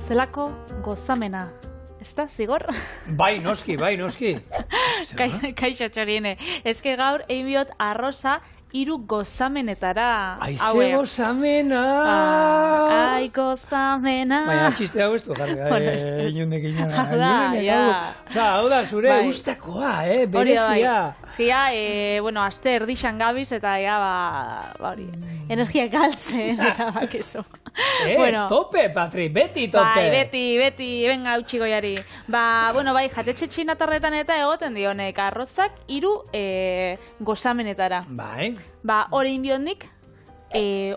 Zelako gozamena. Ez da, zigor? Bai, noski. Kaixo txoriene. Ez que gaur egin biot arroza 3 gozamenetara. Aize gozamena! Ai, gozamena! Baina, txiste hau ez du, jarri. Inundek inora. Hau da, zure gustakoa, berezia. Zia, bueno, aste erdixan gabiz eta hori, energia galtzen, eta bakezo. Tope, Patri, beti tope. Bai, beti, venga, utxi goiari. Bueno, bai, jatetxe txinatarretan eta egoten dionek arrozak 3 gozamenetara. Bai. Hori inbiondik,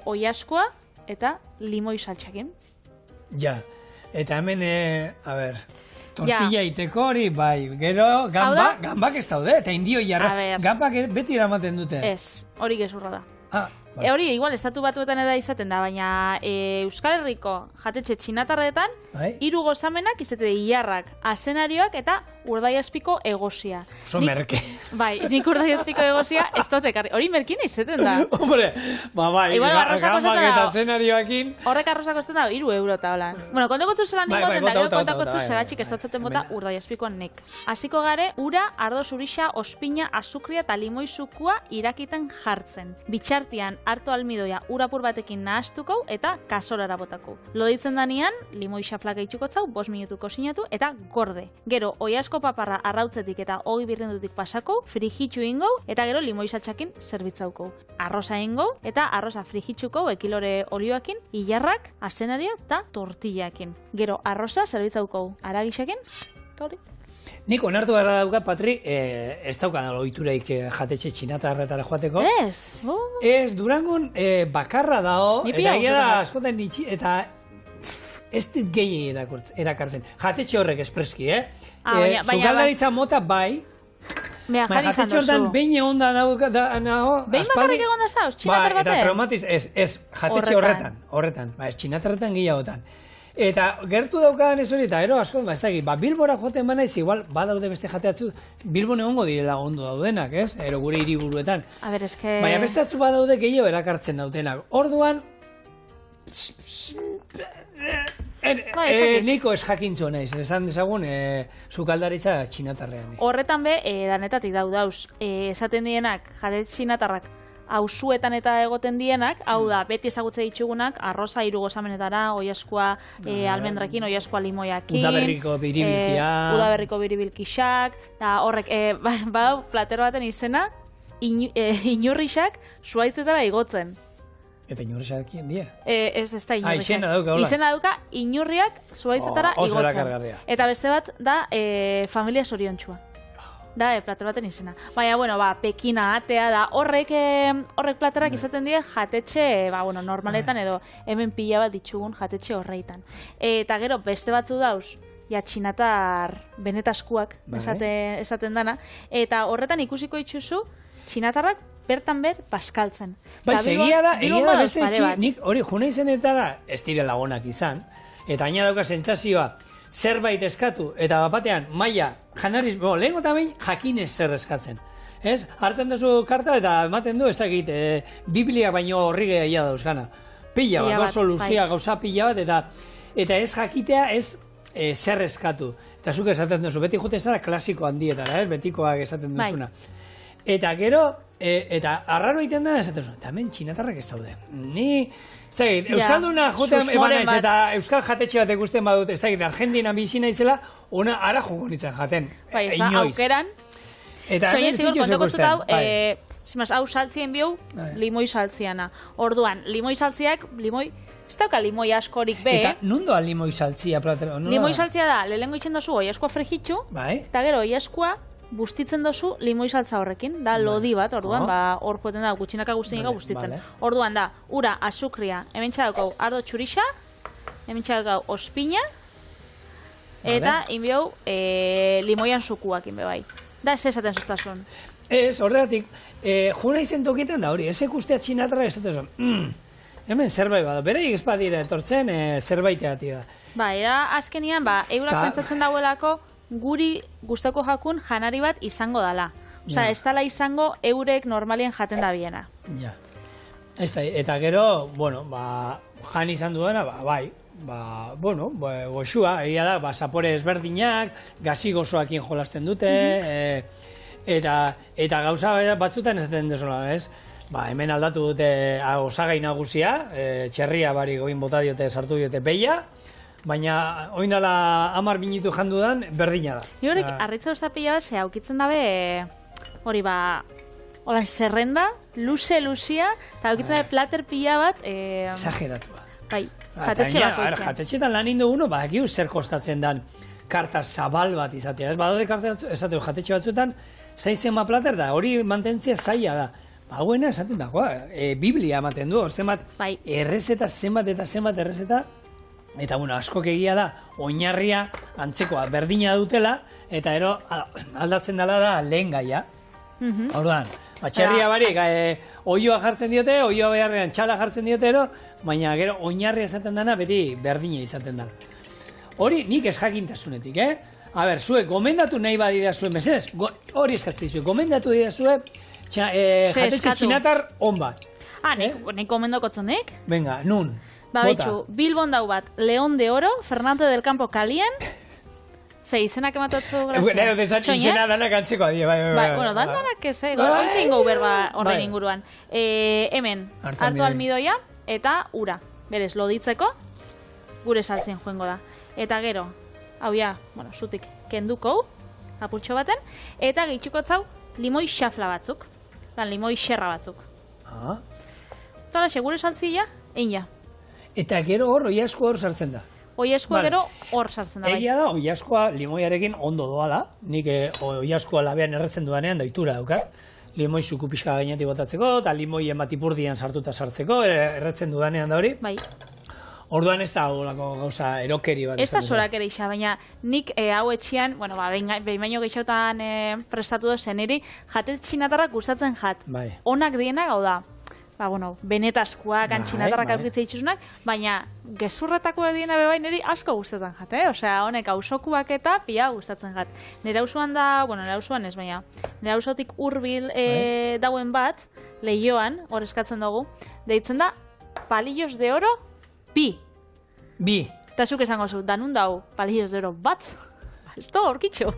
oiaskoa eta limoi saltxakin. Ja, eta hemen, tortilla iteko hori, bai, gero, gambak ez daude, eta indio jarra, gambak beti eramaten dute. Ez, hori gezurra da. Hori, igual, estatu batuetan eda izaten da, baina Euskal Herriko jatetxe txinatarretan 3 gozamenak izate ilarrak, azenarioak eta urdaiazpiko egosia. Oso merke. Bai, nik urdaiazpiko egosia ez dotekarri. Hori merkina izaten da. Hombre, bai, gambak eta azenarioakin. Horrek arrozako ez da 3 euro eta hola. Bueno, kontokotzu zelan ningoten da, gero kontakotzu segatxik ez dotzaten bota urdaiazpikoan nek. Hasiko gare, ura, ardo zurixa, ospina, azukria eta limoi zukua irakiten jartzen. Bitxartian, harto almidoia urapur batekin nahastuko eta kasorara botako. Loditzen danean, limoi xaflaka itxukotzau, 5 minutuko sinatu eta gorde. Gero, oiasko paparra arrautzetik eta 20 birrendutik pasako, frijitxu ingo eta gero limoi saltxakin zerbitzauko. Arroza ingo eta arroza frijitxuko 1 kilore olioakin, ilarrak, azenario eta tortillakin. Gero, arroza zerbitzauko aragixakin, hori. Nik onartu gara dauka, Patri, ez daukan ohituraik jatetxe txinatarretara joateko. Ez? Ez, Durangon bakarra dao, eta gara askotan nitsi, eta ez dit gehi erakartzen. Jatetxe horrek espreski, Zukaldaritza mota bai, jatetxe horretan behin egon da nago. Behin bakarrik egon da zauz, txinatar batean? Eta traumatiz, ez, jatetxe horretan, ez txinatarretan gehiagotan. Eta gertu daukadan ez hori, eta asko, ez dakit, Bilbora joaten banaiz, igual, badaude beste jateatzu, Bilbon egongo direla ondo daudenak, ez? Gure hiriburuetan. Baina beste atzu badaude gehiago erakartzen daudenak. Orduan, niko ez jakintzu naiz, esan dezagun, sukaldaritza txinatarrean. Horretan be, danetatik dauz, esaten dienak, jate txinatarrak, auzuetan eta egoten dienak, hau da, beti ezagutze ditugunak, arroza 3 gozamenetara, oiaskoa almendrakin, oiaskoa limoiakin, udaberriko biribilkixak, eta horrek, badau, plater baten izena, inurrixak zuaitzetara igotzen. Eta inurrixak egin dia? Ez da inurrixak. Izena dauka, hola. Izena dauka, inurriak zuaitzetara igotzen. Eta beste bat da, familia zoriontxua. Da, plater baten izena. Baina, Pekina atea da, horrek platerak izaten die jatetxe, normaletan edo hemen pila bat ditugun jatetxe horreitan. Eta gero, beste batzu dauz, txinatar benetaskuak esaten dana, eta horretan ikusiko itxuzu, txinatarrak bertan paskaltzen. Egia da beste nik hori juna izenetara ez direla onak izan, eta aina dauka sentsazioa, zerbait eskatu, eta batean, maila, janariz, lehenko eta behin, jakinez zer eskatzen. Ez? Hartzen duzu karta eta ematen du, ez dakit, Biblia baino horri gehiagia dauzkana. Pila bat, oso luzia, gauza pila bat, eta ez jakitea, ez zer eskatu. Eta zuk esaten duzu, beti jute zara klasiko handietara, betikoak esaten duzuna. Eta gero, eta arraro egiten da, esaten duzu, eta hemen txinatarrak ez daude. Ni... Euskalduna jotean ebanaiz eta Euskal jatetxe bat ikusten badut, ez dakit, Argentina bizina izela, ona ara jugo nintzen jaten. Bai, ez da, aukeran. Eta hemen zitu zekusten. Hau saltzien bihu, limoi saltziana. Orduan, limoi saltziak, ez dauka limoi askorik be. Eta nundoa limoi saltzia, platero? Limoi saltzia da, lehenko itxen dozu oiaskoa frejitxu, eta gero oiaskoa bustitzen dozu limoi saltza horrekin, da lodi bat, orduan, hor joeten da, gutxinaka guztinika bustitzen. Orduan da, ura, azukria, hemen txadokau ardo txurixa, hemen txadokau ospina, eta inbiau limoian sukuak inbe bai. Da, ez esaten zuztasun. Ez, horregatik, juna izen tokitan da hori, ez ikustea txinatra ez esaten zuen. Hemen zerbait bada, bereik ez badira etortzen zerbaiteati da. Bai, da, azkenian, eurak pentsatzen dauelako, guri gustoko jakun janari bat izango dala. Osa, ez dala izango eurek normalien jaten da biena. Ja. Eta gero, bueno, jan izan duena, bai, goxua, egia da, zapore ezberdinak, gazi gozoakin jolasten dute, eta gauza batzutan esaten dezula, ez? Hemen aldatu dute osagai nagusia, txerria barik oin bota diote, sartu diote peia, baina oin dala 10 minutu jandudan, berdina da. Horrek, arritza usta pila bat, aukitzen dabe, hori holan zerrenda, luze-luzia, eta aukitzen dabe plater pila bat... Exageratua. Bai, jatetxe bakoitzean. Jatetxetan lan indu uno, badakiu zer kostatzen dan karta zabal bat izatea. Ez badaude karta esateu jatetxe batzuetan, zaizema plater da, hori mantentzia zaila da. Hauena esaten dagoa, Biblia ematen du, zenbat errezeta, zenbat errezeta, eta askok egia da, oinarria antzekoa berdina dutela, eta ero aldatzen dela da lehen gaia. Orduan, txerria barik, oioa jartzen diote, oioa beharrean txala jartzen diote ero, baina gero oinarria esaten dana beti berdina izaten dela. Hori nik ez jakintasunetik, A ber, zuek, gomendatu nahi badira zuen, mesedez, hori eskatzen zuen, gomendatu dira zuen, jatetxe txinatar on bat. Nik gomendokotzen, Venga, nun? Betxu, Bilbon dau bat, León de Oro, Fernando del Campo kalien, izenak ematotzu grazia. Nero, izena danak antzeko adie, bai. Bueno, danak ez, goitxe ingo berba horren inguruan. Hemen, hartu almidoia eta ura. Berez, loditzeko, gure saltzen joengo da. Eta gero, hau ja, zutik kenduko, apurtxo baten, eta gehitxuko zau, limoi xafla batzuk. Limoi xerra batzuk. Eta gure saltzia, egin ja. Eta gero hor, oiaskoa hor sartzen da. Oiaskoa gero hor sartzen da, bai. Egia da, oiaskoa limoiarekin ondo doala. Nik oiaskoa labean erretzen duanean daitura daukat. Limoi zuku pixka gainetik botatzeko, eta limoien bat ipurdian sartuta sartzeko, erretzen dudanean da hori. Bai. Orduan ez da olako gauza erokeri bat. Ez da zorak ere isa, baina nik hau etxian, behin baino gehiotan prestatu dozen eri, jatet txinatarrak gustatzen jat. Onak dienak hau da. Benetazkoak, antxinatarrak aurkitzea itxusunak, baina gezurretako ediena bebain eri asko gustatzen jat, Osea, honek ausokuak eta pila gustatzen jat. Nera usuan da, nera usuan ez, baina nera usotik hurbil dauen bat, Leioan, hor eskatzen dugu, deitzen da Palillos de Oro Bi. Eta zuk esango zu, danun dau Palillos de Oro bat? Ez da horkitxo.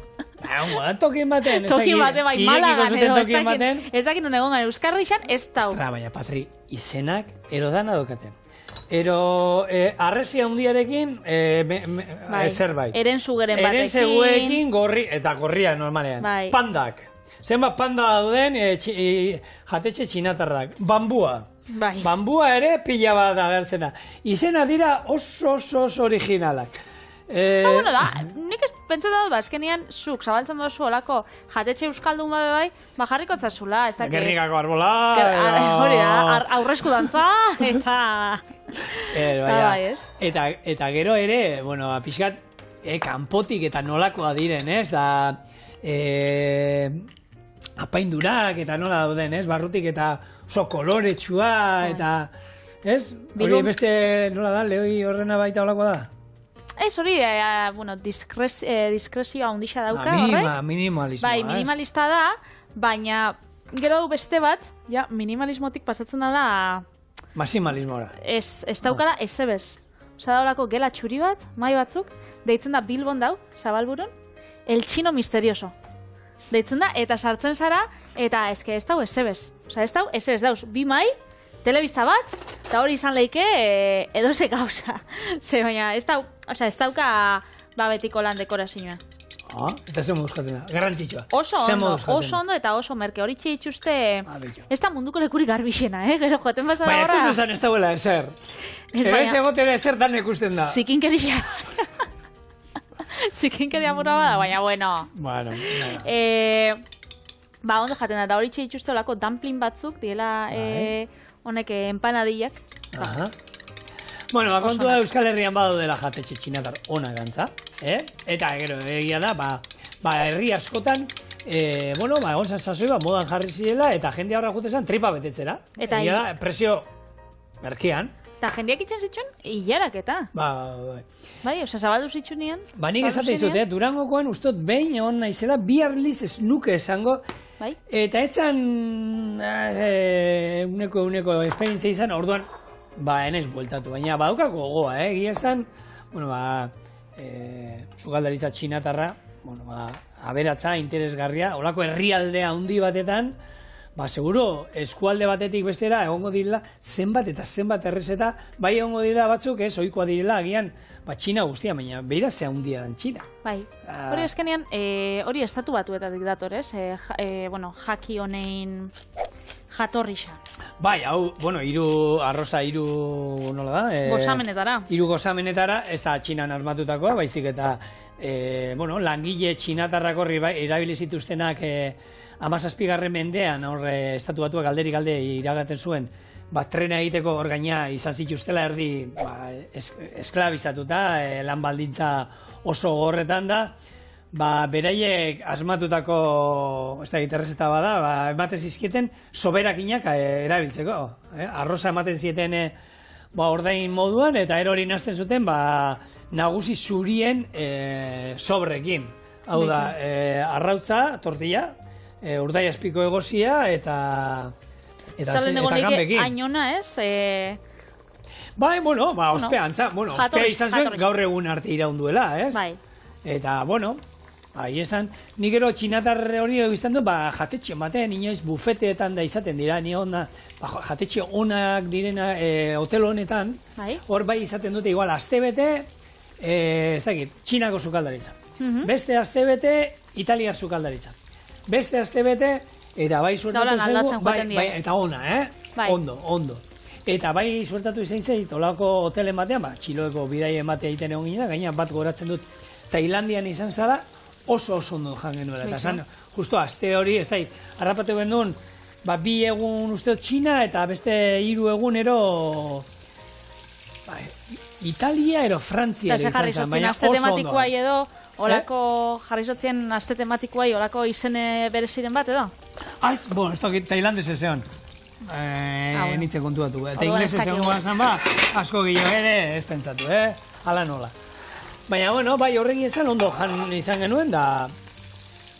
Tokin baten. Tokin baten, bai, Malagan edo, ez dakin un egon gane, Euskarri xan, ez dau. Baina, Patri, izenak erodana dokaten. Ero, arresia hundiarekin, zerbait. Eren zugeren batekin. Eren zeguekin, eta gorria normalean. Pandak. Zenbat panda dauden, jatetxe txinatarrak. Bambua. Bambua ere pila bat agertzen da. Izena dira oso originalak. Nik ez pentsatzen dut, azkenean zuk zabaltzen dozu olako jatetxe euskaldun bai, jarriko zazula. Gernikako arbola. Hori da, aurresku dantza, eta gero ere, pixkat, kanpotik eta nolakoa diren, ez, da, apaindurak eta nola dauden, ez, barrutik eta oso koloretsua, eta, ez, hori beste nola da, lehoi horrena baita olakoa da? Ez hori, diskrezioa handixa dauka, horrek? Minimalismoa. Bai, minimalista da, baina gero du beste bat, minimalismotik pasatzen da maximalismora. Ez daukada ezebez. Osa daulako gela txuri bat, mai batzuk, deitzen da Bilbon dau, Zabalburun, El Chino Misterioso. Deitzen da, eta sartzen zara, eta ez dau ezebez. Osa ez dau ezebez dauz, bi mai, telebista bat, eta hori izan leike edoze gauza. Baina ez dauka betiko lan dekorazioa. Eta zer modu eskatzen da, garrantzitsua. Oso ondo eta oso merke. Hori txitxuste, ez da munduko lekurik garbixena, gero joaten basa da horra. Baina ez da esan ez dauela ezer. Ez egotera ezer dan ikusten da. Zikinkeria. Zikinkeria burra bada, baina bueno. Ondo jaten da, hori txitxuste olako dumpling batzuk, diela honek empanadillak. Kontua Euskal Herrian badu dela jatetxe txinatar ona gantza. Eta gero egia da, herri askotan, egon zazazoi, modan jarri zirela, eta jendea horra jutezan tripa betetzera. Egia da, presio merkean. Eta jendeak itzen zitzun, hilarak eta. Bai, zabaldu zitzun nian. Nik esate izut, Durangokoan ustot behin egon naizela, bi arliz ez nuke esango, eta etzan uneko esperientzia izan, orduan, enez bueltatu, baina badaukako gogoa, egia esan, sukaldaritza txinatarra, aberatza, interesgarria, olako herrialdea handi batetan, seguro, eskualde batetik bestera egongo direla zenbat eta zenbat errezeta, bai egongo dira batzuk, ohikoa direla, agian, Txina guztia, baina beira ze handia dan Txina. Bai, hori eskenean, hori estatu batuetatik dator, ez? Jaki honein jatorrixa. Bai, hau, arroza nola da? Gozamenetara. Hiru gozamenetara, ez da Txinan armatutakoa, baizik eta langile txinatarrak horri erabili zituztenak 17. mendean, estatu batuak alderik alde iragaten zuen, trena egiteko hor gaina izan zituztela erdi esklabizatuta, lan baldintza oso gorretan da, beraiek asmatutako, ez da gitarrezeta bada, ematen zizkieten soberakinak erabiltzeko. Arroza ematen zieten ordain moduan, eta hori nazten zuten nagusi zurien sobrekin. Hau da, arrautza, tortilla, urdai azpiko egozia, eta kanpekin. Ainona, ez? Ospea antza. Ospea izan zuen gaur egun arte iraunduela, ez? Bai. Eta, esan, nik gero txinatarre hori egizten du, jatetxe batean, inoiz bufeteetan da izaten dira, jatetxe onak direna hotel honetan, hor izaten dute igual astebete, ez dakit, Txinako sukaldaritza. Beste astebete, Italiar sukaldaritza. Beste astebete, eta suertatu zego, eta ona, ondo. Eta suertatu izan zait, olako hotelen batean, Txiloeko bidai ematea egiten egon ginen, gaina bat goratzen dut, Tailandian izan zara, oso ondo jan genuela. Eta zan, justo aste hori, ez da, harrapatu gendun, 2 egun usteot Txina, eta beste 3 egunero Italia ero Frantzia ere izan zen, baina oso ondo. Edo, olako jarrizotzien aste tematikoai, olako izene bereziren bat, edo? Ez dakit, Tailandes ezeon. Nitze kontuatu. Eta ingles ezeon guazan asko gehiago ere ez pentsatu, ala nola. Baina, horregi esan ondo jan izan genuen, da...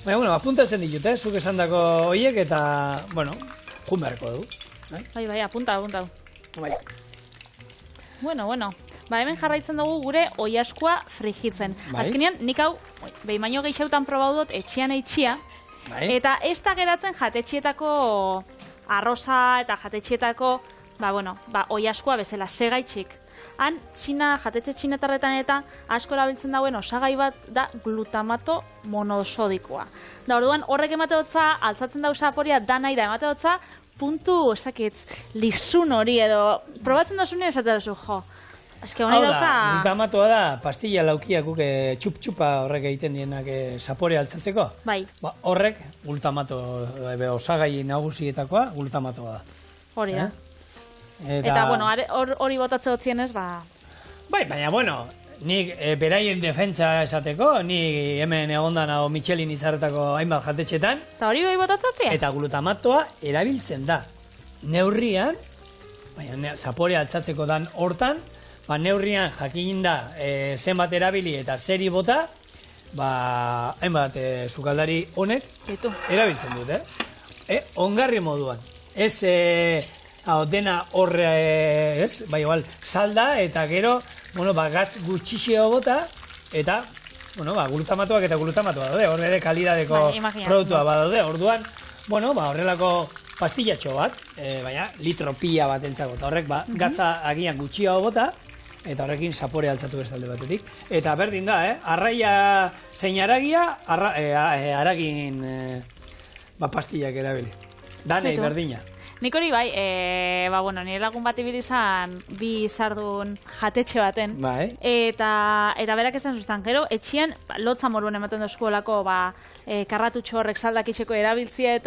Baina, apuntatzen ditut, zuk esan dako horiek, eta, jun beharko du. Bai, apunta. Bueno. Hemen jarraitzen dugu gure oilaskua frijitzen. Azkenean, nik hau, behin baino gehiagotan probau dut etxean eitxia, eta ez da geratzen jatetxietako arroza eta jatetxietako, oilaskua bezala, segaitxik. Han, jatetxe txinetarretan eta asko erabiltzen dauen osagai bat da glutamato monosodikoa. Da, orduan, horrek emateotza, altzatzen dau saporia, danai da emateotza, puntu, lizun hori edo, probatzen dasunean esaten duzu, jo. Hau da, glutamatoa da, pastilla laukiak txup-txupa horrek egiten dienak saporea altzatzeko. Bai. Horrek, glutamato, osagai nagusietakoa, glutamatoa da. Hori da. Eta, hori botatze dutzienez, Bai, baina, nik beraien defentsa esateko, nik hemen egondan hau Michelin izarretako hainbat jatetxetan. Eta hori bai botatze dutzien? Eta glutamatoa erabiltzen da. Neurrian, baina saporea altzatzeko dan hortan, neurrian jakin da zenbat erabili eta zeri bota, hainbat sukaldari honek erabiltzen dut, ongarri moduan. Ez dena horre, salda eta gero, gatz gutxixeo bota, eta, glutamatoak eta glutamatoa daude, horre ere kalidadeko produktua badaude, orduan, horrelako pastillatxo bat, baina litro pila bat entzako, eta horrek, gatza agian gutxio bota, eta horrekin sapore altzatu bestalde batetik. Eta berdin da, arraia zein aragia, aragin pastillak erabili. Danei berdina. Nik hori bai, nire lagun bat ibili izan bi zardun jatetxe baten. Bai. Eta berak esan zuztan, gero, etxian lotza moruan ematen dozku olako karratutxo horrek saldak itxeko erabiltzia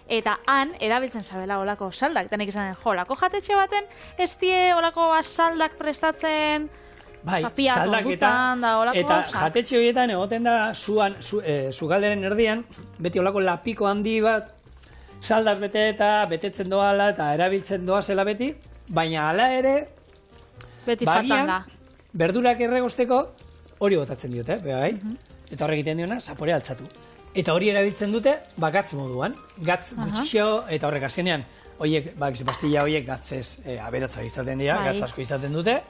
eta han erabiltzen zabela olako saldak. Eta nik esan, olako jatetxe baten ez die olako saldak prestatzen saldak eta jatetxe horietan egoten da zugalderen erdian, beti olako lapiko handi bat saldaz bete eta betetzen doala eta erabiltzen doazela beti, baina hala ere beti faltan da. Berdurak erregosteko hori botatzen diote, eta horrek egiten diona, zapore altzatu. Eta hori erabiltzen dute, gatz moduan. Gatz gutxixo, eta horrek azkenean, horiek, pastilla horiek gatzez aberatza izaten dira, gatz asko izaten dute.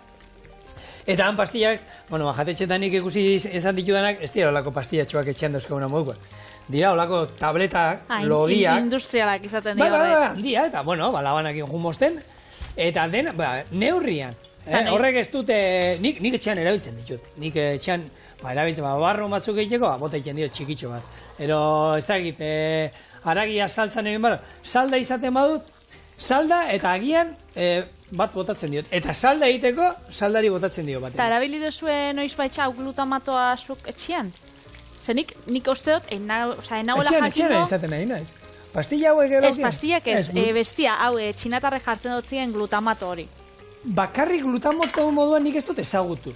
Eta han pastillak, jatetxetan nik ikusi esan ditudanak, ez dira olako pastillatxoak etxean dauzkaguna moduko. Dira olako tabletak, lodiak. Industrialak izaten dira horrek. Handia, eta labanak injumozten. Eta den, neurrian. Horrek ez dute, nik etxean erabiltzen ditut. Nik etxean, erabiltzen, barro batzuk egiteko, bota egiten dio txikitxo bat. Ero, ez dakit, haragia saltzan egin baro, salda izaten badut, salda eta agian bat botatzen diot. Eta salda egiteko, saldari botatzen dio bat. Eta erabili duzue noiz baitxa glutamatoa zuk etxean? Zer nik uste dut, enauela jakingo... Etxean izaten nahi naiz. Pastilla hauek erokin? Ez, pastillak ez, bestia, hau, txinatarre jartzen dut ziren glutamato hori. Bakarrik glutamato moduan nik ez dut ezagutu.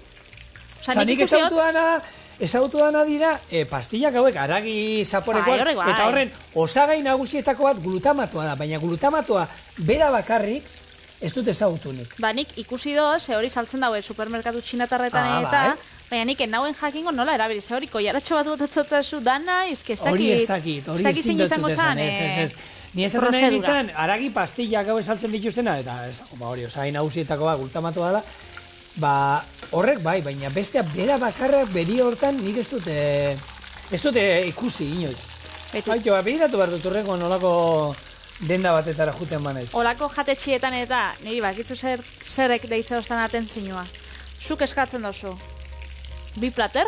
Nik ezagutu dana dira pastillak hauek aragi zaporekoak, eta horren osagai nagusietako bat glutamatoa da, baina glutamatoa bera bakarrik ez dut ezagutu nik. Nik ikusi doz, hori saltzen daue supermerkatu txinatarretan eta, baina nik enauen jakingo nola erabili, hori koiaratxo bat botatzatzen dana, hori ez dakit zein izango zen, ni ez dut nintzen, aragi pastillak hau saltzen dituztena, eta hori osagai nagusietako bat glutamatoa da, horrek bai, baina bestea bera bakarrak beri hortan nik ez dute ikusi inoiz. Baito, behiratu behar dut horreko nolako denda batetara juten banaiz. Olako jatetxietan eta niri bakitzu zerek deitze doztan atentzioa. Zuk eskatzen dozu. 2 plater,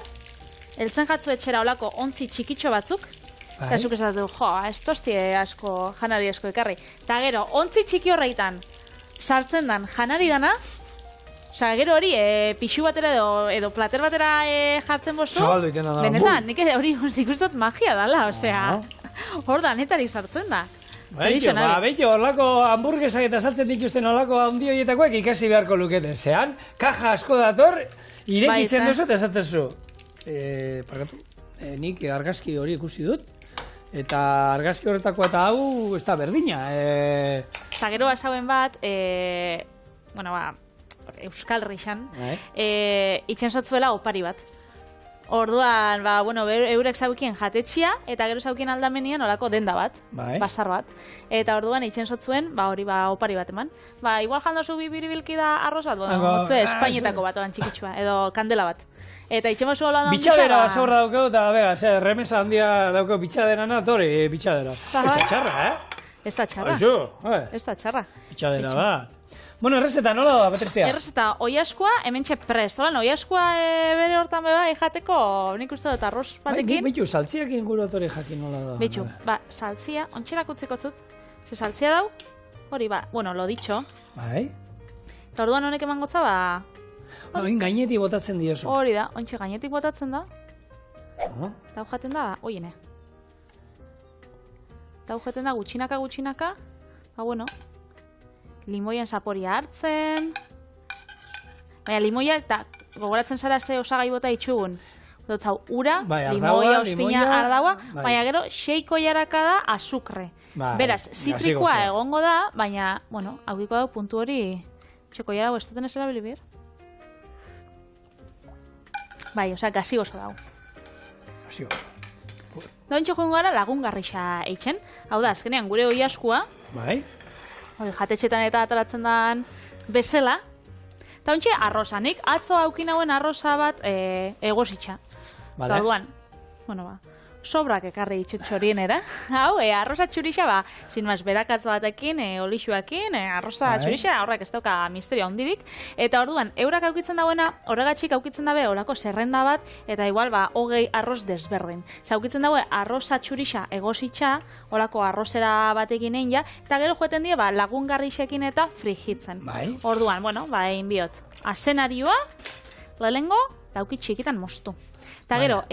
eltzen jatzu etxera olako ontzi txikitxo batzuk, eta zuk esatu, ez toztie asko, janari asko ekarri. Eta gero, ontzi txiki horreitan, sartzen dan janari dana, gero hori, pixu batera edo plater batera jartzen bozu, benetan, nik hori ikustot magia dala, hor da, netari sartzen da. Beito, horlako hamburguesak eta saltzen dituzten horlako handi horietakoek ikasi beharko lukete. Zean, kaja asko dator, irekitzen duzu eta esaten zu. Nik argazki hori ikusi dut, eta argazki horretako eta hau ez da berdina. Eta gero basauen bat, Euskal Herrixan, itxen zotzuela opari bat. Orduan, eurek zaukien jatetxia, eta gero zaukien aldamenian olako denda bat, basar bat. Eta orduan itxen zotzuen, hori opari bat eman. Igual jandozu bibiribilki da arroz bat, Espainetako bat, txikitsua, edo kandela bat. Eta itxen bozu hola bitxadera basaurra daukau, eta remesa handia daukau bitxadera natori, bitxadera. Ez da txarra, Ez da txarra. Ez da txarra. Bitxadera bat. Bueno, errezeta, nola da, Patricia? Errezeta, oiaskua, hemen prest. Oiaskua bere hortan beba jateko, nik uste dut arroz batekin. Bitu, saltziak inguratori jakin nola da. Bitu, saltzia, ontxerak utzeko zut. Ze saltzia dau, hori lo ditxo. Bai. Eta orduan honek eman gotza, Oin gainetik botatzen diozu. Hori da, ontxe gainetik botatzen da. Eta hau jaten da, oiene. Eta hau jaten da, gutxinaka. Limoian saporia hartzen. Baina limoia, eta gogoratzen zara ze osagai bota itxugun. Dotzau, ura, limoia, ospina, ardaua, baina gero xeiko jaraka da azukre. Beraz, zitrikoa egongo da, baina, haugiko da puntu hori txeko jarago ez duten ez erabili bir. Gazi gozo dau. Gazi gozo. Dointxo joan gara lagungarrixa eitzen. Hau da, azkenean gure oiaskua. Bai. Jatetxetan eta ataratzen dan bezala. Eta ontxe, arrozanik. Atzo haukin hauen arroza bat egositxa. Eta orduan, sobrak ekarri itxutxorien era. Hau, arroza txurixa, sin maz, berakatz batekin, olixuakin, arroza txurixa, horrek ez dauka misterio handirik. Eta orduan, eurak aukitzen dauena, horregatxik aukitzen dabe, horako zerrenda bat, eta igual, 20 arroz desberdin. Zaukitzen daue, arroza txurixa egositxa, horako arrozera batekin egin ja, eta gero joeten die, lagungarrixekin eta frigitzen. Orduan, egin biot. Azenarioa, lehengo, daukit txikitan moztu. Eta gero,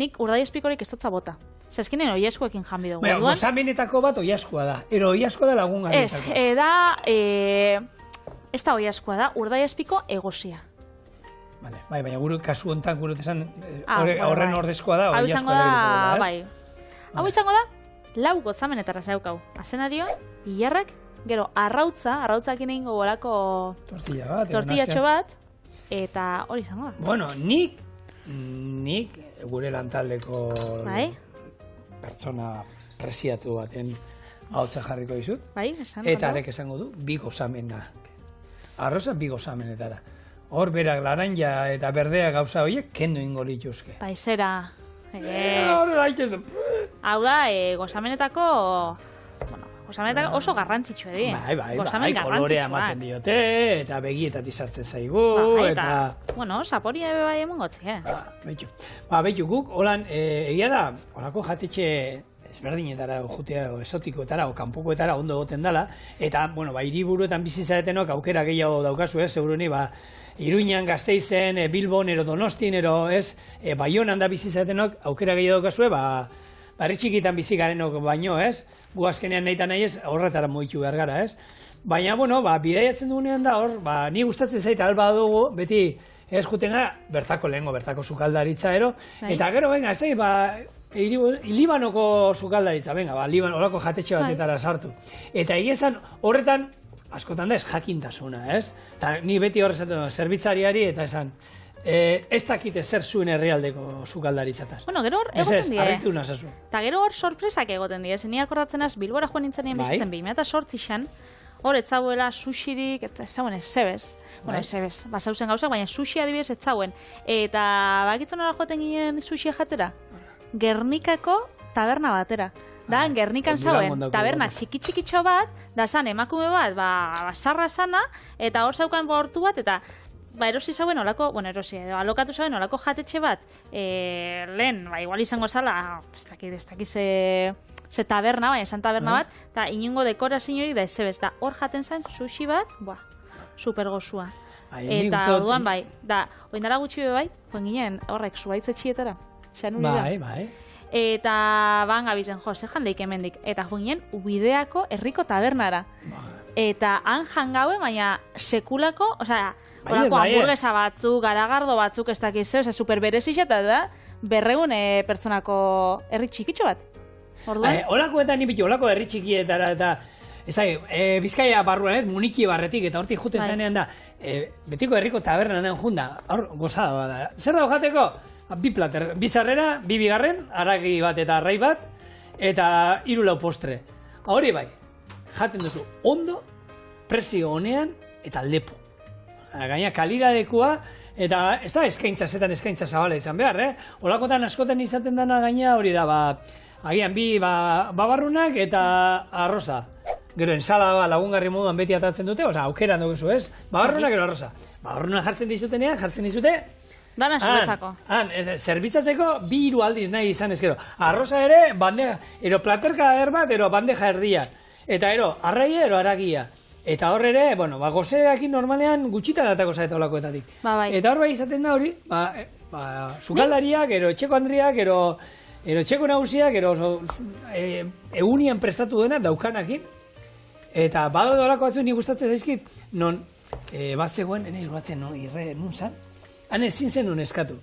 nik urdai espikorik ez dutza bota. Zazkinen oiaskuekin janbi dugu. Gozamenetako bat oiaskua da. Ero oiaskua da lagungarritako. Ez da oiaskua da, urdai espiko egosia. Baina gure kasu honetan gure esan horren ordezkoa da oiaskua da. Hau izango da, 4 gozamenetara zaukau. Azenarioa, hilarrak, gero arrautzakin egingo gorako tortillatxo bat, eta hori izango da. Nik gure lantaldeko pertsona presiatu baten hautza jarriko dizut. Bai, esan. Eta arek esango du, bi gozamena. Arroza bi gozamenetara. Hor berak laranja eta berdea gauza horiek kendu ingo lituzke. Paizera. Hau da, gozamenetako... Gozamenetako oso garrantzitsua di. Bai, kolorea ematen diote, eta begietatik sartzen zaigu, eta... Bueno, saporia ebe bai emon gotzi, Beitu, guk, holan, egia da, holako jatetxe ezberdinetara, jutea, esotikoetara, o kanpokoetara ondo goten dala, eta, bueno, hiriburuetan bizi zaretenok aukera gehiago daukazu, seguruni, Iruñan, Gasteizen, Bilbon, ero Donostin, ero, Baionan da bizi zaretenok aukera gehiago daukazu, herri txikitan bizi garenok baino, gu azkenean nahi eta nahi horretara moitu behar gara, Baina, bueno, bidaiatzen dugunean da hor, ni gustatzen zaita alba dugu, beti juten gara, bertako sukaldaritza, eta gero, venga, ez da, Libanoko sukaldaritza, venga, Libanoko jatetxe batetara sartu. Eta egia horretan, askotan da ez jakintasuna, Eta ni beti horrezaten zerbitzariari eta esan, ez dakite zer zuen herrialdeko sukaldaritzataz. Bueno, gero hor egoten die. Arritu nazazu. Eta gero hor sorpresak egoten die. Zenia akordatzen az, Bilbora joan nintzenien bizitzen 2008an, hor etzabuela sushirik, eta ezauen ezebez. Bueno, ezebez, basauzen gauzak, baina sushi adibidez etzauen. Eta bakitzen hori joaten ginen sushi jatera? Gernikako taberna batera. Da, Gernikan zauen, taberna txiki-txikitxo bat, da zan emakume bat, sarra sana, eta hor zaukan bortu bat, eta erosi zauen olako, alokatu zauen olako jatetxe bat, lehen, igual izango zala, ez dakit ze taberna, baina esan taberna bat, eta inungo dekoraziorik da ezebez, da hor jaten zen sushi bat, super gozua. Eta orduan bai, da, oindala gutxi bai, joan ginen horrek zuaitze txietara, zean uri da. Eta gabizen, zehan leik emendik, eta joan ginen Ubideako herriko tabernara. Eta han jangaue, baina sekulako, horako hamburguesa batzuk, garagardo batzuk, ez dakiz, super berezixeta da, 200 pertsonako herri txikitxo bat. Holakoetan nipitu, holako herri txikietara, eta ez da, Bizkaia barruan, Muniki barretik, eta hortik juten zanean da, betiko herriko tabernanen junda, hor gozada da. Zer da jateko? Bi plater, bi sarrera, bi bigarren, haragi bat eta arrai bat, eta 3 lau postre. Hori bai, jaten duzu ondo, prezio honean, eta lepo. Gaina kalidadekua, eta ez da eskaintza, zetan eskaintza zabala izan behar, Olakotan askotan izaten dena gaina hori da, agian bi babarrunak eta arroza. Gero ensalada lagungarri moduan beti atatzen dute, aukeran dugu ez? Babarrunak gero arroza. Babarrunak jartzen dizutenean, jartzen dizute, dana zuretzako. Zerbitzatzeko 2-3 aldiz nahi izan ezkero. Arroza ere, platerka bat, bandeja erdia. Eta arraia, haragia. Eta hor ere, gozeakin normalean gutxita datako zaeta olakoetatik. Eta hor bai izaten da hori, sukaldariak, etxeko handriak, etxeko nagusiak, egunian prestatu dena daukanakin. Eta badaude olako batzu nik gustatzen zaizkit, non bat zegoen, eneiz batzen, nun zan? Han ezin zen nun eskatu.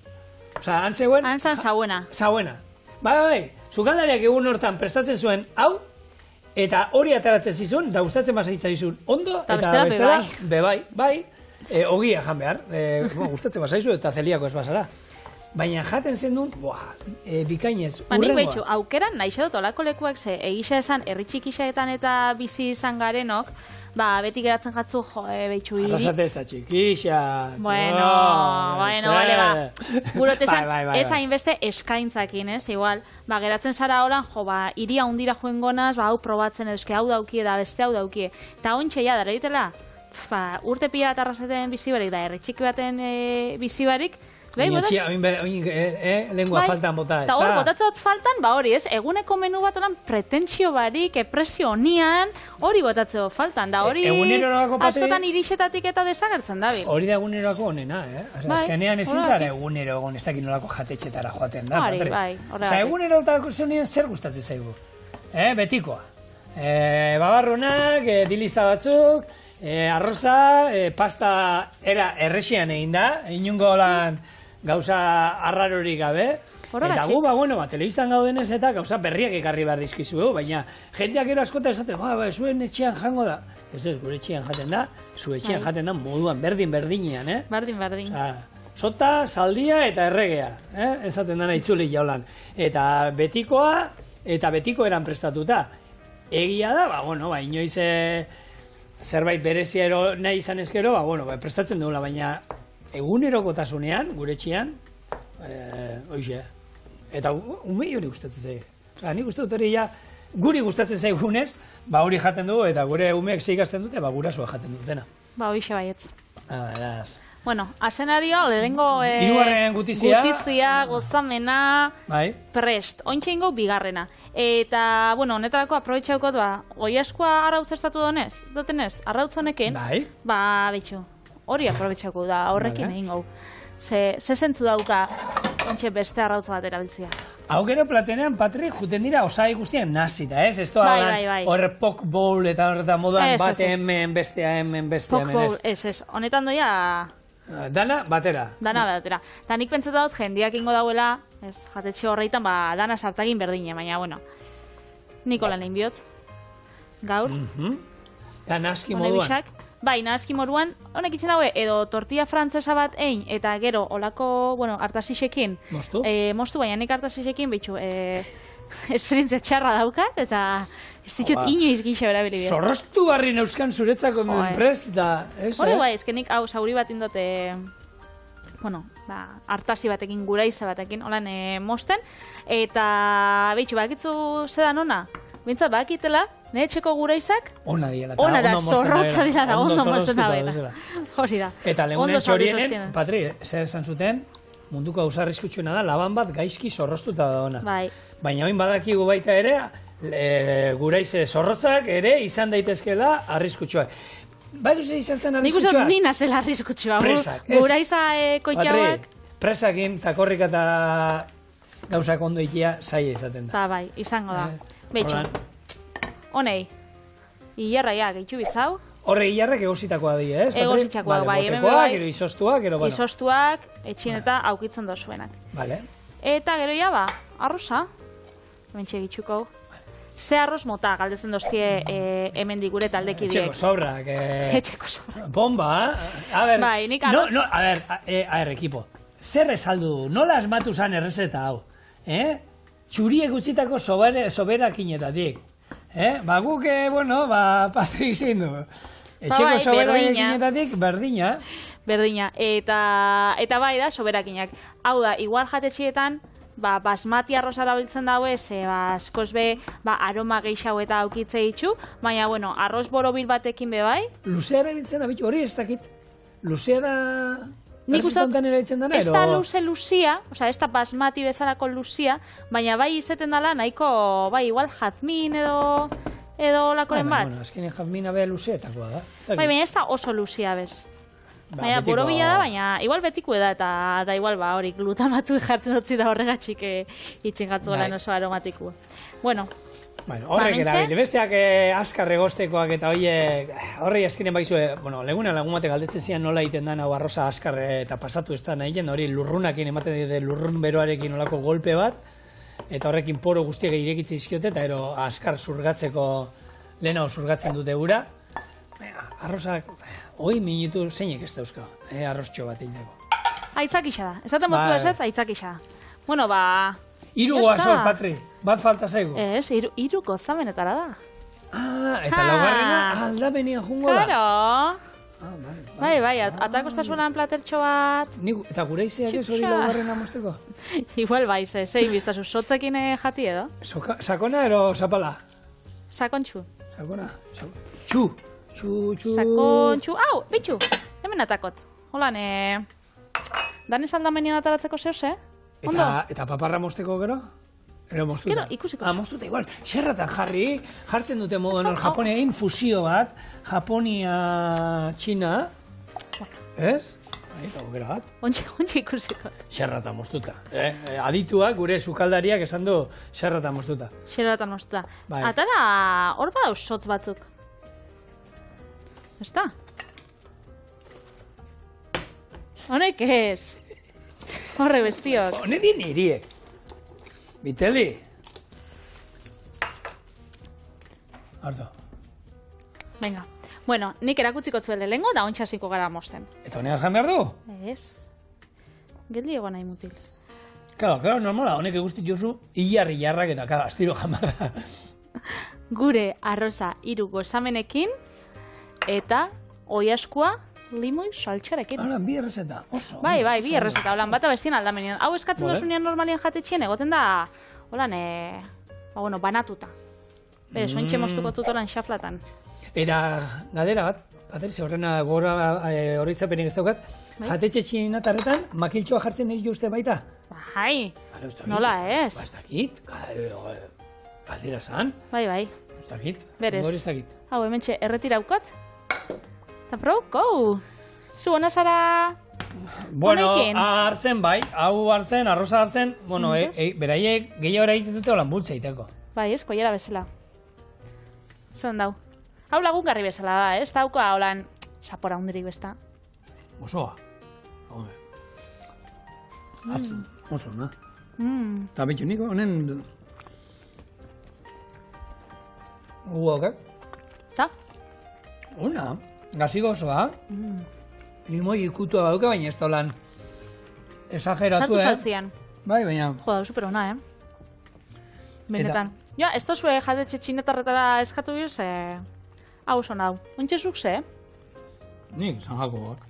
Han zegoen... Han zan zauena. Zauena. Sukaldariak egun hortan prestatzen zuen hau, eta hori ataratzen zizun, da gustatzen bazaitza izun ondo, eta bestela, bai, ogia jan behar. Gustatzen bazaizu eta zeliako ez bazara. Baina jaten zen duen, bikainez, urrengoa. Nik behitxu, aukeran nahi xedot olako lekuak ze, egisa esan, herri txikixeetan eta bizi izan garenok, beti geratzen jatzu, behitxu hiri. Arrasate ez da txikixa. Bueno, bale, Gurot esan, ez hainbeste eskaintzakin, igual, geratzen zara horan, hiri handira joen gonaz, hau probatzen eske hau daukie da, beste hau daukie. Eta ointxe ja, dara ditela, urte pila bat arrasaten bizibarik, da herri txiki baten bizibarik, lengua faltan bota, ez da? Eta hor, botatzot faltan, hori ez, eguneko menu bat oran pretentsio barik, presio honian, hori botatzot faltan, da hori askotan irixetatik eta desagertzen dabil. Hori da eguneroko honena, azkenean ezin zara egunero egon ez dakit nolako jatetxetara joaten da. Egunero eta zer gustatzen zaigu? Betikoa. Babarrunak, dilista batzuk, arroza, pasta era errexian egin da, inungo lan gauza arrarorik gabe. Eta gu, telebistan gaudenez eta gauza berriak ekarri behar dizkizu, baina jendeak ero askota esaten, zuen etxean jango da. Ez ez, gure etxean jaten da, zu etxean jaten da moduan, berdinean, Berdin. Sota, saldia eta erregea, esaten dana itzulik jaulan. Eta betikoa, eta betiko eran prestatuta. Egia da, inoiz zerbait berezia nahi izan ezkero, prestatzen dugula, baina egunerokotasunean, gure etxean, hoxe, eta umei hori gustatzen zaik. Nik uste dut hori guri gustatzen zaigunez, hori jaten dugu, eta gure umeek zeikazten dute, gurasoa jaten dutena. Hoxe baietz. Eraz. Bueno, asenario, lehenengo gutizia, gozamena, prest. Ointxe ingo bigarrena. Eta, honetarako aprobetxaukot, goiaskoa arrautz estatu dotenez, arrautz honekin, betxu, hori aprobetxauko da, horrekin egin gau. Ze zentzu dauka, ointxe beste arrautz bat erabiltzia. Hau gero platenean, Patri, juten dira osai guztian nazita, ez? Ez toa hor pok bowl eta horretan moduan bate hemen, bestea hemen, bestea hemen, ez? Pok bowl, ez. Honetan doia... Dana batera. Dana batera. Eta nik pentsatu dut, jendiak ingo dauela, jatetxe horreitan, dana sartagin berdine, baina, Nikola nein bihot. Gaur. Eta naski moduan. Bai, naski moduan, honek itxen daue, edo tortilla frantzesa bat egin, eta gero, olako, artasixekin. Mostu? Mostu, baina nik artasixekin, bitxu, esperientzia txarra daukat, eta ez ditut inoiz gisa berabili behar. Zorroztu barri neuskan zuretzako prest, eta... Hore guai, ezkenik hau zauri bat indote, artasi batekin, guraiza batekin, holan mosten, eta, bitxu, bakitzu zedan ona, bintzat bakitela, nire txeko guraizak, ona da, zorrotza dira da, ondo mozten da bera. Hori da. Eta lehunen txorienen, Patri, zer esan zuten, munduko hauza arriskutsuena da, laban bat gaizki zorroztuta da ona. Baina oin badakigu baita ere, guraize zorrotzak ere izan daitezkela arriskutsuak. Bai duze izan zen arriskutsuak? Nik uste nina zela arriskutsuak. Presak. Guraiza koitxauak. Patri, presakin eta korrika eta gauzak ondo ikia zaila izaten da. Bai, izango da. Betxo. Honei, hilarraia gehitxu bitzau. Horre hilarrak egositakoa di, ez? Egositakoa, bai. Botekoak, gero izostuak, gero... Izostuak, etxin eta aukitzen dozuenak. Vale. Eta gero ja, arroza. Bentxe gitxuko. Ze arroz mota, galdetzen doztie hemendik gure taldekideek. Etxeko sobrak. Etxeko sobrak. Bomba, a ver... Bai, nik arroz... A ver, ekipo. Zer esaldu, nola asmatu zan errezeta hau? Txuriek utzitako soberakinetatik. Guk, Patrik zein du. Etxeko soberakinetatik berdina. Berdina. Eta bai da, soberakinak. Hau da, igual jatetxietan, basmati arroza erabiltzen daue, ze askoz be, aroma gehiago eta aukitze ditzu, baina, arroz borobil batekin be bai. Luzea erabiltzen da, bitu, hori ez dakit. Luzea da... Nik uste ez da luzia, ez da basmati bezalako luzia, baina bai izeten dela nahiko, igual jazmin edo lakoren bat. Azkenean jazmina beha luzeetakoa da. Baina ez da oso luzia bez. Baina borobila da, baina igual betiko da, eta igual hori glutamatu jartzen dutzi da horregatxik itxin gatzu gala oso aromatiko. Horrek erabili, besteak azkar egoztekoak eta horrei azkenen baizue, legunan lagun batek galdetzen zian nola egiten da hau arroza azkar eta pasatu ez da nahi hori lurrunakin ematen dide lurrun beroarekin olako golpe bat, eta horrekin poro guztiak irekitze dizkiote, eta ero azkar zurgatzeko lehenago zurgatzen dute ura. Arrozak, hoi minutu zeinek ez dauzka, arroztxo bat egiteko. Aitzak isa da, esaten motzu esetz, aitzak isa da. Iru goazol, Patri, bat falta zaigu. Ez, iru gozamenetara da. Eta laugarrena aldamenean jungo da. Claro. Bai, atakostasunan platertxo bat. Eta gure izeak ez hori laugarrena mozteko? Igual bai, zein biztazu, sotzekin jati edo? Sakona ero zapala? Sakontxu. Sakona? Txu. Sakontxu. Au, bitxu, hemen atakot. Holan, danez aldamenean ataratzeko zehoz, Eta paparra mozteko gero? Ero moztuta? Ikusiko. Moztuta igual. Xerratan jartzen dute moduan hor Japonia infusio bat. Japonia, Txina. Ez? Eta gero bat. Ontxe ikusiko. Xerratan moztuta. Adituak, gure sukaldariak esan du xerratan moztuta. Xerratan moztuta. Atara, hor badauz sotz batzuk. Ezta? Honek ez. Horre bestiok. Hone di niriek. Biteli. Ardo. Venga. Bueno, nik erakutziko zuele lehengo da ontxasiko gara mosten. Eta honegaz jan behar du? Ez. Geldi egon nahi mutil. Claro, normala, honek eguztit jozu, hilarri jarrak eta, astiro jamarra. Gure arroza 3 gozamenekin, eta oiaskua limoi saltxarekin. Hala, bi errezeta, oso. Bai, bi errezeta, holan, bata bestien aldamenean. Hau eskatzen dozunean normalien jatetxien, egoten da, holan, banatuta. Sointxe moztuko tutoran xaflatan. Eta, gadera bat, Patricia, horrena gora horritzapenik ez daukat, jatetxe txinatarretan, makiltxoa jartzen dira uste baita? Bai, nola ez? Ba, ez dakit, galdera zan. Bai. Ez dakit, berez. Gori ez dakit. Hau, hementxe, erretiraukat. Eta pro, go! Zu, hona zara... Bueno, hartzen bai, hau hartzen, arroza hartzen, bueno, beraiek gehiago egiten dute holan bultza iteko. Bai, ez, koiera bezala. Zon dau. Hau lagungarri bezala da, ez? Dauka holan sapora hundirik besta. Osoa. Oso, na? Eta betxu niko, honen... Guaukak? Ta? Ona, gazigo osoa. Limoi ikutua baduka, baina ez da holan esageratu, Sartu saltzian. Bai, baina... Joda, super ona, Benetan. Ja, ez tozue jatetxe txinetarretara eskatu biz, hau son hau. Ontxe zuk ze, Nik, Sanjakoak.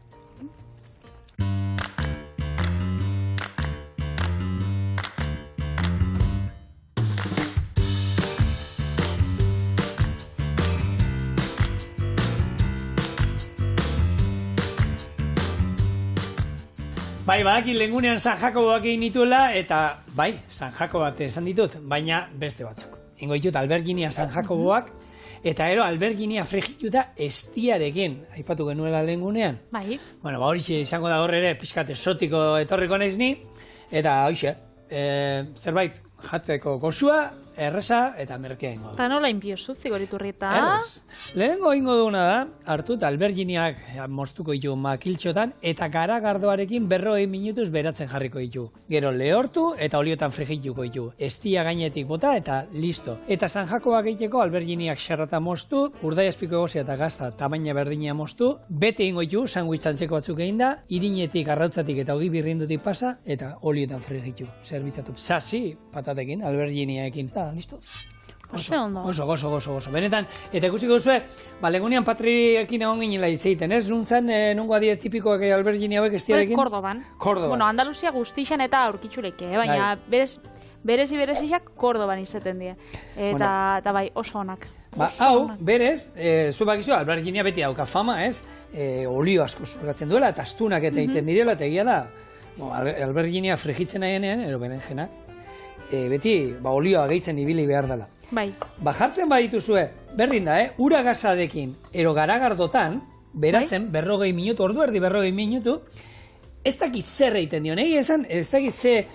Bai, badaki lehengunean San Jakoboak egin nituela, eta bai, San Jakobat esan ditut, baina beste batzuk. Ingo ditut Alberginia San Jakoboak, eta ero Alberginia fregituta estiarekin, aipatu genuela lehengunean. bai. Bueno, horixe izango da hor ere, pixkat esotiko etorriko naiz ni, eta horixe, zerbait jateko goxua, erreza eta merkea ingo du. Eta nola inpiozu zigoriturrieta? Lehenengo ingo duguna da, hartu eta alberginiak moztuko ditu makiltxotan, eta garagardoarekin 40 minutuz beratzen jarriko ditu. Gero lehortu eta oliotan fregituko ditu. Estia gainetik bota eta listo. Eta San Jakoak egiteko alberginiak xerrata moztu, urdaiazpiko egozia eta gazta tamaina berdina moztu, bete ingo ditu, sanguitzantzeko batzuk egin da, irinetik, arrautzatik eta ogi birrindutik pasa, eta oliotan fregitu, zerbitzatu. Sasi, patatekin, alberginiaekin, eta listo. Oso. Benetan, eta ikusiko duzue, legunean Patriekin egon ginela hitz egiten, ez? Nuntzan, nungo adie tipikoak albergini hauek estiarekin? Kordoban. Bueno, Andaluzia guztixan eta aurkitxureke, baina berezizak Kordoban izaten die. Eta bai, oso onak. Hau, berez, zu bakizu, alberginia beti dauka fama, ez? Olio asko zurgatzen duela, eta astunak eta egiten direla, eta egia da, alberginia fregitzen nahenean, ero berenjenak, beti olioa gehitzen ibili behar dela. Bai. Jartzen badituzue, berdin da, ura gazarekin, ero garagardotan, beratzen, 40 minutu, ordu erdi 40 minutu, ez dakit zer egiten dio, nahi esan, ez dakit ze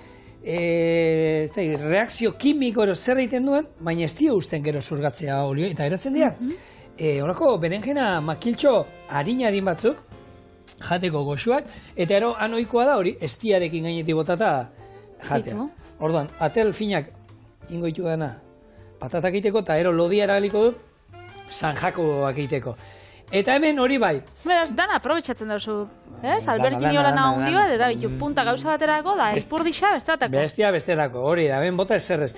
reakzio kimiko ero zer egiten duen, baina ez dio usten gero zurgatzea olio, eta eratzen dira. Horako, berenjena makiltxo harin batzuk, jateko goxuak, eta ero anoikoa da hori, estiarekin gainetik botata jatea. Orduan, atel finak ingo ditu dana patatak egiteko, eta ero lodia erabiliko dut San Jakoboak egiteko. Eta hemen hori bai. Beraz, dana aprobetxatzen dauzu, ez? Albergini hola nahundi bat, eta bitu punta gauza baterako, da espurdixa bestetako. Bestia bestetako, hori da, hemen bota eserrez.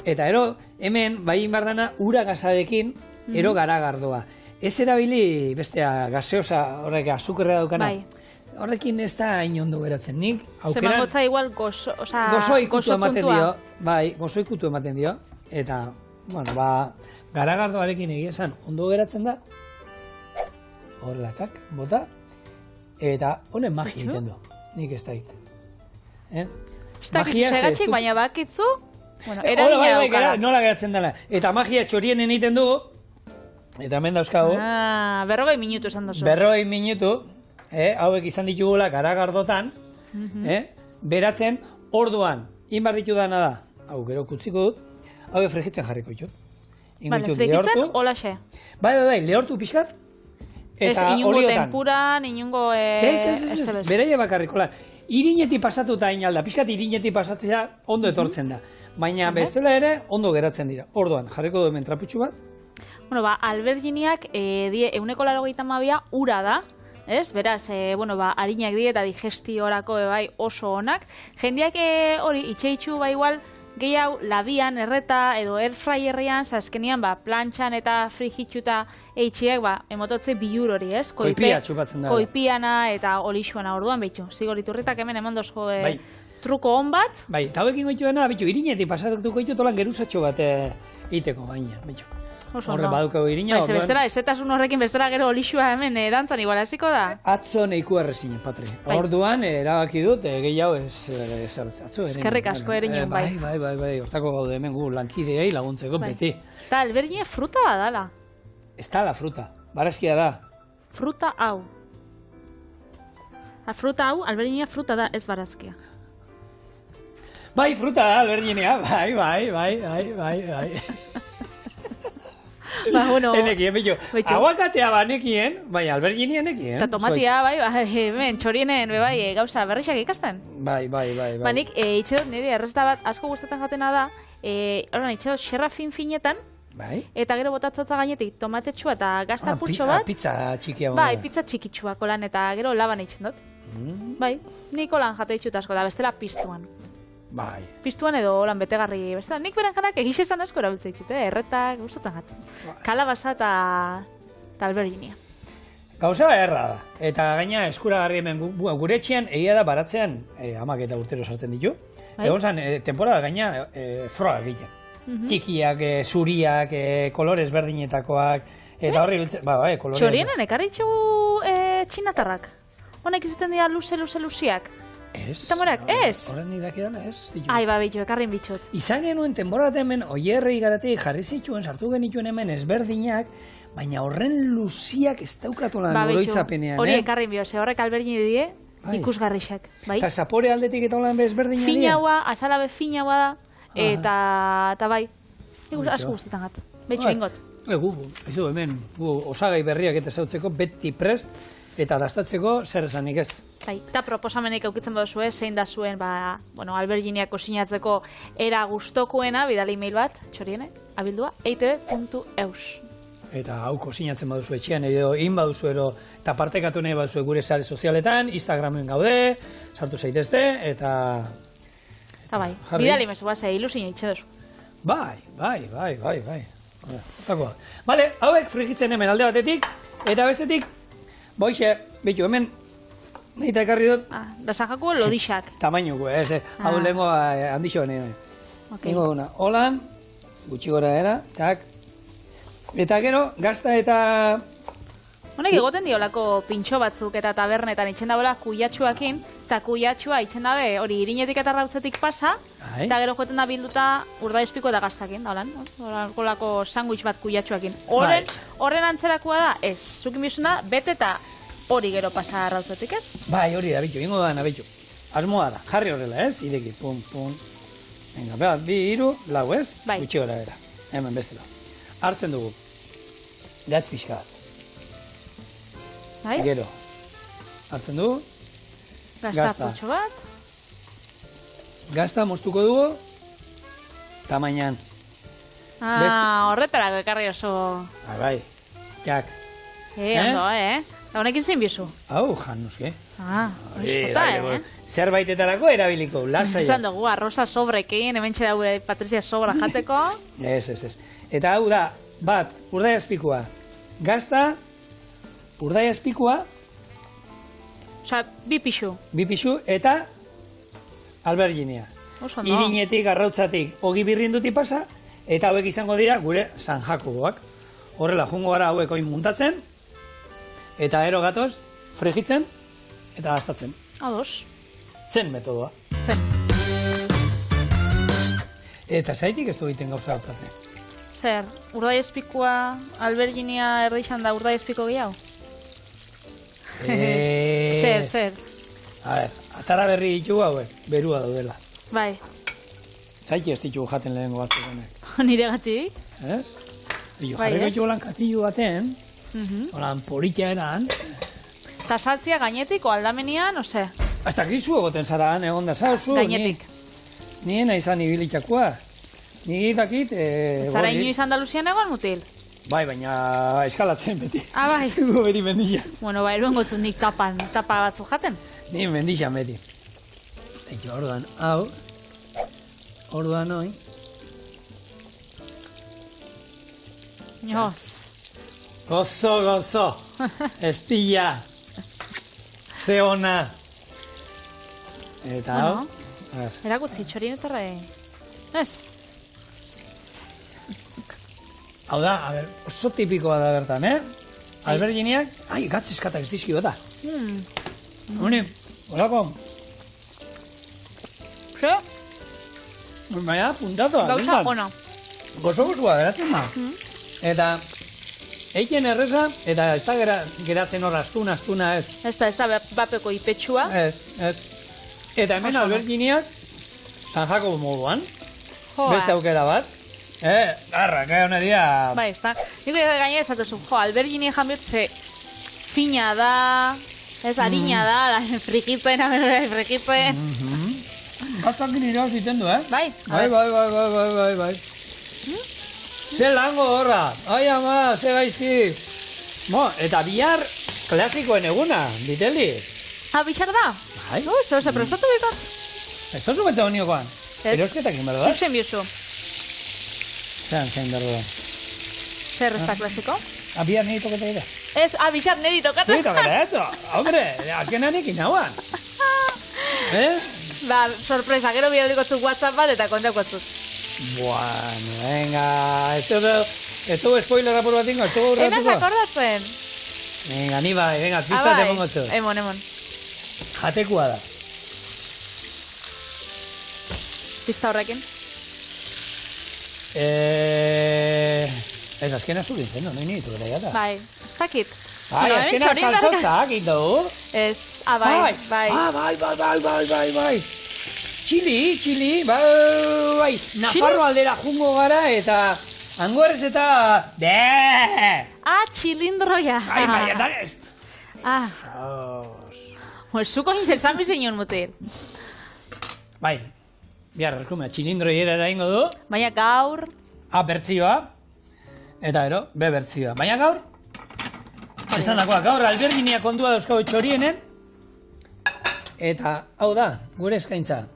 Eta ero, hemen, bai inbardana, ura gazarekin, ero garagardoa. Ez erabili bestea gaseosa, horrek azukerra daukana. Bai. Horrekin ez da inondo geratzen nik. Zeman gotza igual gozo ikutu ematen dio. Bai, gozo ikutu ematen dio. Eta, bueno, garagardoarekin egia esan ondo geratzen da. Horrelatak, bota. Eta honen magia egiten du. Nik ez da egiten. Ez da segatxik, baina bakitzu, eragina daukara. Nola geratzen dela. Eta magia txorienen egiten dugu. Eta hemen dauzkagu. 40 minutu esan dozu. 40 minutu. Hauek izan ditugula garagardotan, beratzen, orduan, inbar ditu dana da, hau gero kutziko dut, hauek fregitzen jarriko ditut. Bale, fregitzen, holaxe. Bai, lehortu pixkat, eta inungo oliotan. tempuran, inungo... Ez, beraia bakarriko lan. Irinetik pasatuta inalda, pixkat irinetik pasatzea ondo etortzen da. Baina bestela ere, ondo geratzen dira. Orduan, jarriko du hemen traputxu bat. Bueno, alberginiak 182 ura da, ez? Beraz, harinak die eta digestiorako bai oso onak. Jendeak hori itxeitxu igual gehiago labian, erreta edo airfryerrean, azkenian plantxan eta frigitxuta eitxiak emototze bilur hori, ez? Koipia txupatzen da. Koipiana eta olixuana orduan behitu. Zigoriturritak hemen emondozko truko hon bat. Bai, eta hauekin goituena, irinetik pasatuko goitu tolan geruzatxo bat iteko gaina, behitu. Horre badukago irina. Bai, bestela, ezetasun horrekin bestela gero olixua hemen dantzan igual hasiko da. Atzo neiku errezine, Patri. Orduan erabaki dut, gehiago ez atzo. Eskerrik asko erinen, bai. Bai, hortako gaude hemen gu lankideei laguntzeko beti. Eta albergine fruta badala. Ez da la fruta, barazkia da. Fruta hau. Fruta hau, albergine fruta da, ez barazkia. Bai, fruta da, alberginea, bai. Enekien, bello. Aguakatea banekien, bai, alberginia nekien. Eta tomatia, bai, hemen, txorienen, bai, gauza berrixak ikasten. Bai. Nik, itxedot, nire errezta bat asko gustatzen jatena da, horren, itxedot, xerra fin-finetan, eta gero botatzotza gainetik tomatetxua eta gazta putxo bat. Pizza txikia. Bai, pizza txikitxua kolan, eta gero laban itxen dut. Bai, nik kolan jate itxut asko da, bestela piztuan. Bai. Piztuan edo holan betegarri, bestela, nik beren janak egizezan asko erabiltza ditut, erretak, gustatzen jatzen. Kalabasa eta alberginia. Gauza erra da, eta gaina eskuragarri hemen gure etxean egia da baratzean, amak eta urtero sartzen ditu. Egon zan, temporada gaina froak egiten. Txikiak, zuriak, kolores berdinetakoak, eta horri biltzen, kolore. Txorienen, ekarri txugu txinatarrak? Honek izaten dira luze-luziak? Ez. Eta morak, ez? Horren nidak edan ez. Ai, bitxo, ekarrin bitxot. Izan genuen temporat hemen, oierrei garatik jarri zituen, sartu genituen hemen ezberdinak, baina horren luziak ez daukatolan oroitzapenean. Hori ekarrin bio, ze horrek albergine die, ikusgarrixak. Eta zapore aldetik eta holan ezberdina die? Finaua, azalabe finaua da, eta bai, asko guztetan gatu. Betxo ingot. Ez du, hemen, osagai berriak eta zautzeko beti prest, eta dastatzeko zer esanik ez. Eta proposamenik aukitzen baduzue, zein da zuen, alberginia kosinatzeko era gustokuena, bidali email bat, txoriene, abildua, eitb.eus. Eta hau kosinatzen baduzu etxean, edo in baduzu eta partekatu nahi baduzu gure sare sozialetan, Instagramen gaude, sartu zaitezte, eta bai, bidali mezu bat, ilusina itxe duzu. Bai. Bale, hauek frigitzen hemen alde batetik, eta bestetik, boixe, bitu, hemen, nahi eta ekarri dut. Da zahakuo lodixak. Tamainuko, hau lehenko handixo bene. Ingo duna, holan, gutxi gora era, tak. Eta gero, gazta eta... Honek egoten diolako pintxo batzuk eta tabernetan itxen dagoela kuiatxuakin, eta kuiatxua itxen dabe hori irinetik eta rautzetik pasa, eta gero joeten da bilduta urdaizpiko eta gaztakin, holako sandwich bat kuiatxuakin. Horren antzerakoa da, ez, zukin bizuna, bete eta hori gero pasa rautzetik, ez? Bai, hori da, bitu, ingo da, nabitu. Asmoa da, jarri horrela, ez? Ireki, pum. Venga, beha, 2, 3, 4, ez? Gutxi gora era, hemen bestela. Hartzen dugu, gatz pixka bat. Gero, hartzen dugu, gazta putxo bat. Gazta moztuko dugu, tamainan. Horretarako ekarri oso... Bai, jak. Ondo, honekin zein bizu? Hau, jan, nuske. Zerbaitetarako erabiliko, lasai. Zan dugu, arroza sobrekin, hemen txedau Patrizia sobra jateko. Ez. Eta hau da, bat, urdaiazpikua. Gazta, urdaiazpikua. Osa, 2 pixu. 2 pixu, eta alberginia. Irinetik, arrautzatik, ogi birrinduti pasa, eta hauek izango dira gure sanjakuboak. Horrela, jungo gara hauek oin muntatzen, eta ero gatoz, frigitzen, eta gaztatzen. Ados. Zen metodoa. Zen. Eta zaitik ez du egiten gauza hartatzen. Zer, urdaiazpikua, alberginia erdixan da urdaiazpiko gehiago? Zer. A ver, atara berri ditugu hauek, berua daudela. Bai. Zaiti ez ditugu jaten lehengo batzuk honek. Nire gatik? Ez? Jarriko ditugu lan katillu baten, holan politia eran. Eta saltzia gainetik, o aldamenian, ose? Hasta gizu egoten zaraan, egon da zauzu. Gainetik. Nien izan ibilitakoa. Ni dakit... Zara inoiz Andaluzian egon mutil? Bai, baina eskalatzen beti. Bai. Beti mendixan. Bueno, eruen gotzu nik tapa batzu jaten. Ni mendixan beti. Eko orduan, hau. Orduan hoi. Noz. Gozo. Estilla. Ze ona. Eta hau. Erakutzi, txorien etorre. Ez. Hau da, a ber, oso tipikoa da bertan, Alberginiak, gatz eskatak ez dizki bota. Honi, horako. Ze? Baina, puntatoa. Gauza, ona. Gozo-gozua geratzen da. Eta, eiken erreza, eta ez da geratzen hor astuna, ez. Ez da, bapeko ipetsua. Ez. Eta hemen Alberginiak, San Jakobo moduan, beste aukera bat. Garra, gai hona dia... Bai, ez da. Niko gaine esatuzu, Albergini jambiot ze fina da, ez harina da, frikitzen. Batzakin irauz iten du, Bai. Bai. Ze lango horra, ai ama, ze gaizki. Eta bihar klasikoen eguna, biteli. Bixar da? Bai. Zer prestatu bikot? Ez da zubetza honiokoan. Erosketak inberdo da? Zuzen biuzu. Zein berdo. Zer ez da klasiko? Bihar niri toketa gira. Ez, bixar niri toketa. Niri toketa, eto. Hombre, azkena nik inauan. Sorpresa, gero biodrikotzu WhatsApp bat eta kontakotzut. Bueno, venga, ez dugu spoiler apur bat ingo, ez dugu urratuko. Enaz akordatzen. Venga, ni bai, venga, piztate mongotzu. Emon. Jatekua da. Pista horrekin. Ez azkena zubin zen, no nitu gara jata. Bai, zakit. Azkena kalzotzak, indu. Ez, bai. Bai. Txili, bai. Nafarro aldera jungo gara eta angoerrez eta... Txilindroia. Bai, eta ez. Zuko interesan bizinon mutil. Bai. Biar, erkumea, txilindroiera eraingo du. Baina gaur... Bertzioa. Eta ero, bertzioa. Baina gaur... Esan dakoa, gaur Alberginia kondua dauzkau txorienen. Eta, hau da, gure eskaintza.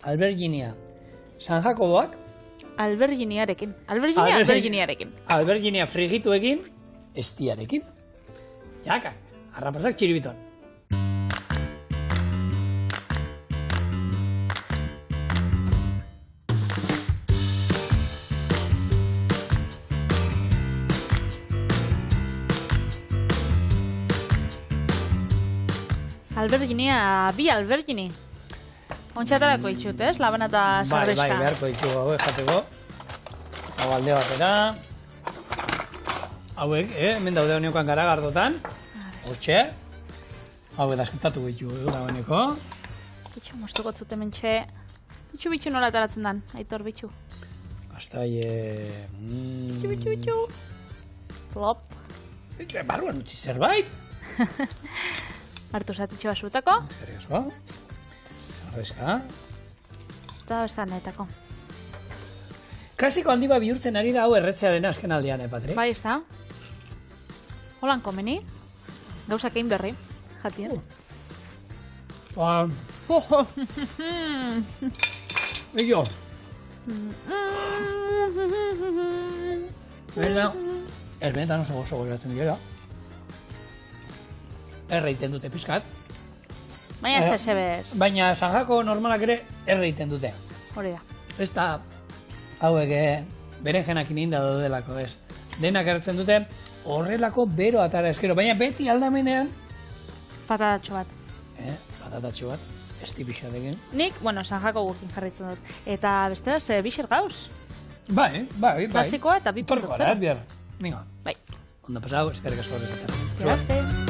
Alberginia. San Jakoboak. Alberginiarekin. Alberginia frigituekin, estiarekin. Jaka, arrapasak txiribiton. Albergini. Ontsatarako itxut, ez? Laban eta sarreska. Bai, beharko itxu hau jateko. Hau alde batera. Hauek, hemen daude honiokan garagardotan. Hortxe. Hau edasketatu itxu dagoeneko. Itxu, moztuko zute mentxe. Bitxu nola ataratzen dan, Aitor bitxu. Kastaie... Bitxu. Plop. Barruan utzi zerbait. Hartu zatitxo basutako. Ezkerrik asko. Arrezka. Eta ez da netako. Klasiko handi bat bihurtzen ari da hau erretzea dena azken aldean, Patri? Bai, ez da. Holan komeni. Gauzak egin berri. Jatien. Ego. Berda. Erbenetan oso gozo gozatzen dira. Erreiten dute pizkat. Baina ez da sebez. Baina San Jako normalak ere erreiten dute. Hori da. Ez da hauek beren jenakin inda daudelako, ez. Denak erretzen dute horrelako bero atara eskero. Baina beti aldamenean... Patatatxo bat. Patatatxo bat. Esti pixatekin. Nik, San Jako gurkin jarritzen dut. Eta bestera, ze bixer gauz. Bai. Klasikoa eta 2.0. Torko gara, biar. Venga. Bai. Ondo pasau, eskerrik asko horrezatzen. Gracias.